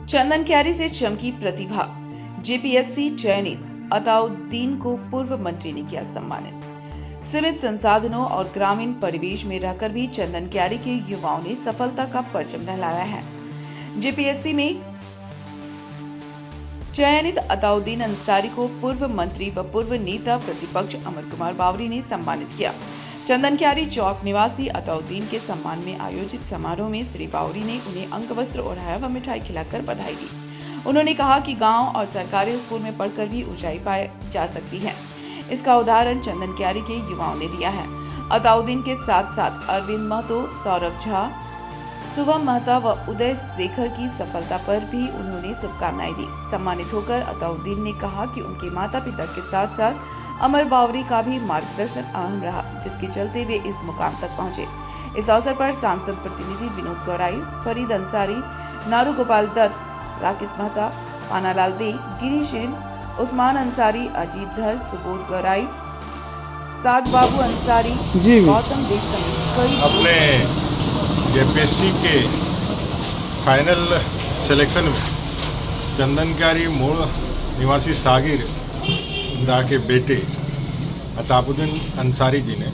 चंदन क्यारी से चमकी प्रतिभा। जेपीएससी चयनित अताउद्दीन को पूर्व मंत्री ने किया सम्मानित। सीमित संसाधनों और ग्रामीण परिवेश में रहकर भी चंदन क्यारी के युवाओं ने सफलता का परचम लहराया है। जेपीएससी में चयनित अताउद्दीन अंसारी को पूर्व मंत्री व पूर्व नेता प्रतिपक्ष अमर कुमार बावरी ने सम्मानित किया। चंदन क्यारी चौक निवासी अताउद्दीन के सम्मान में आयोजित समारोह में श्री बावरी ने उन्हें अंक वस्त्र ओढ़ाया व मिठाई खिलाकर बधाई दी। उन्होंने कहा कि गांव और सरकारी स्कूल में पढ़कर भी ऊंचाई पाई जा सकती है। इसका उदाहरण चंदन क्यारी के युवाओं ने दिया है। अताउद्दीन के साथ साथ अरविंद महतो, सौरभ झा, शुभम मेहता व उदय शेखर की सफलता पर भी उन्होंने शुभकामनाएं दी। सम्मानित होकर अताउद्दीन ने कहा कि उनके माता पिता के साथ साथ अमर बावरी का भी मार्गदर्शन अहम रहा, जिसके चलते वे इस मुकाम तक पहुंचे। इस अवसर पर सांसद प्रतिनिधि विनोद गौराई, फरीद अंसारी, नारू गोपाल दत्त, राकेश मेहता, पानालाल दे, गिरीश सेन, उस्मान अंसारी, अजीत धर, सुबोध गौराई, साद बाबू अंसारी, गौतम देव समेत कई अपने जेपीएससी के फाइनल सिलेक्शन में चंदन क्यारी मूल निवासी सागिर दा के बेटे अताउद्दीन अंसारी जी ने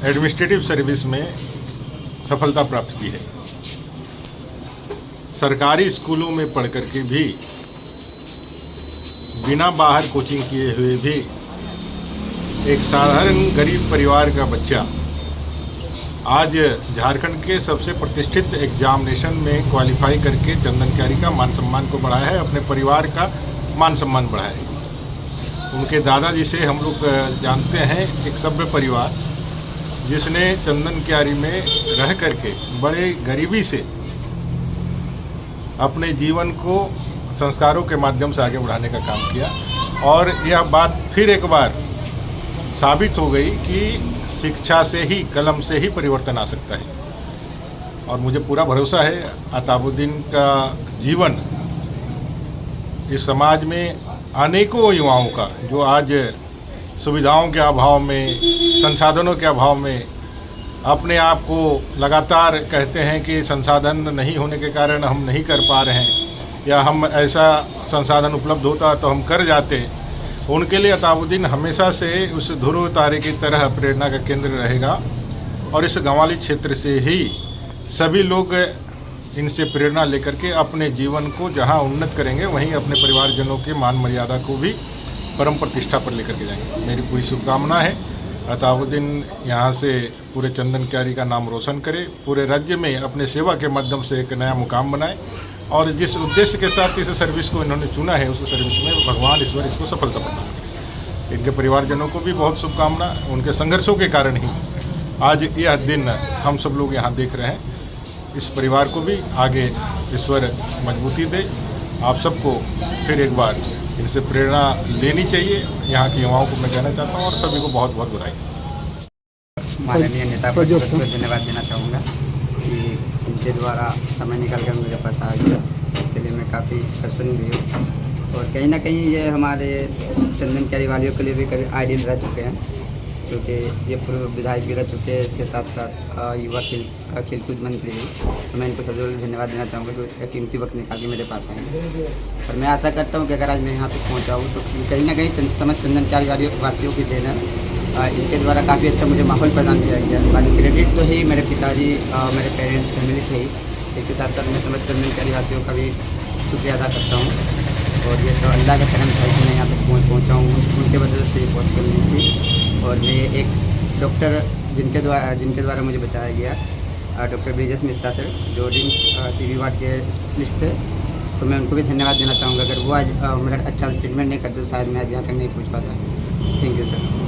एडमिनिस्ट्रेटिव सर्विस में सफलता प्राप्त की है। सरकारी स्कूलों में पढ़ कर के भी बिना बाहर कोचिंग किए हुए भी एक साधारण गरीब परिवार का बच्चा आज झारखंड के सबसे प्रतिष्ठित एग्जामिनेशन में क्वालिफाई करके चंदन क्यारी का मान सम्मान को बढ़ाया है, अपने परिवार का मान सम्मान बढ़ाया है। उनके दादाजी से हम लोग जानते हैं एक सभ्य परिवार जिसने चंदन क्यारी में रह करके बड़े गरीबी से अपने जीवन को संस्कारों के माध्यम से आगे बढ़ाने का काम किया। और यह बात फिर एक बार साबित हो गई कि शिक्षा से ही, कलम से ही परिवर्तन आ सकता है। और मुझे पूरा भरोसा है अताउद्दीन का जीवन इस समाज में अनेकों युवाओं का, जो आज सुविधाओं के अभाव में, संसाधनों के अभाव में अपने आप को लगातार कहते हैं कि संसाधन नहीं होने के कारण हम नहीं कर पा रहे हैं, या हम ऐसा संसाधन उपलब्ध होता तो हम कर जाते, उनके लिए अताउद्दीन हमेशा से उस ध्रुव तारे की तरह प्रेरणा का केंद्र रहेगा। और इस गंवाली क्षेत्र से ही सभी लोग इनसे प्रेरणा लेकर के अपने जीवन को जहां उन्नत करेंगे, वहीं अपने परिवारजनों के मान मर्यादा को भी परम प्रतिष्ठा पर लेकर के जाएंगे। मेरी पूरी शुभकामना है अताउद्दीन यहाँ से पूरे चंदन क्यारी का नाम रोशन करे, पूरे राज्य में अपने सेवा के माध्यम से एक नया मुकाम बनाए, और जिस उद्देश्य के साथ इस सर्विस को इन्होंने चुना है, उस सर्विस में भगवान ईश्वर इसको सफलता प्रदान करे। इनके परिवारजनों को भी बहुत शुभकामना। उनके संघर्षों के कारण ही आज यह दिन हम सब लोग यहाँ देख रहे हैं। इस परिवार को भी आगे ईश्वर मजबूती दे। आप सबको फिर एक बार इनसे प्रेरणा लेनी चाहिए, यहाँ के युवाओं को मैं कहना चाहता हूँ, और सभी को बहुत बहुत बधाई। माननीय नेता प्रतिपक्ष को धन्यवाद देना चाहूँगा कि इनके द्वारा समय निकाल कर मेरे पास आ गया। इसके लिए मैं काफ़ी प्रसन्न भी हूँ। और कहीं ना कहीं ये हमारे चंदन क्यारी वालियों के लिए भी कभी आइडियल रह चुके हैं, क्योंकि ये पूर्व विधायक भी रह चुके हैं। इसके साथ साथ युवा खेलकूद मंत्री भी। तो मैं इनको सजोल धन्यवाद देना चाहूँगा कि एक कीमती वक्त निकाल के मेरे पास आए। और मैं आशा करता हूँ कि अगर आज मैं यहाँ तक पहुँचा हूँ तो कहीं ना कहीं समझ चंदन क्यारी वासियों की देन है। इनके द्वारा काफ़ी अच्छा मुझे माहौल प्रदान किया गया। बाकी क्रेडिट तो है ही मेरे पिताजी, मेरे पेरेंट्स, फैमिली थे ही। इसके साथ साथ मैं समझ चंदन क्यारी वासियों का भी शुक्रिया अदा करता हूँ। और ये तो अल्लाह का करम था कि मैं यहाँ तक पहुँचा हूँ, उनके वजह से ये पॉसिबल नहीं थी। और मैं एक डॉक्टर जिनके द्वारा मुझे बताया गया, डॉक्टर ब्रिजेश मिश्रा सर, जो रिम्स टीबी वार्ड के स्पेशलिस्ट थे, तो मैं उनको भी धन्यवाद देना चाहूँगा। अगर वो आज मेरा अच्छा ट्रीटमेंट नहीं करते तो शायद मैं आज यहाँ तक नहीं पहुँच पाता। Thank you sir.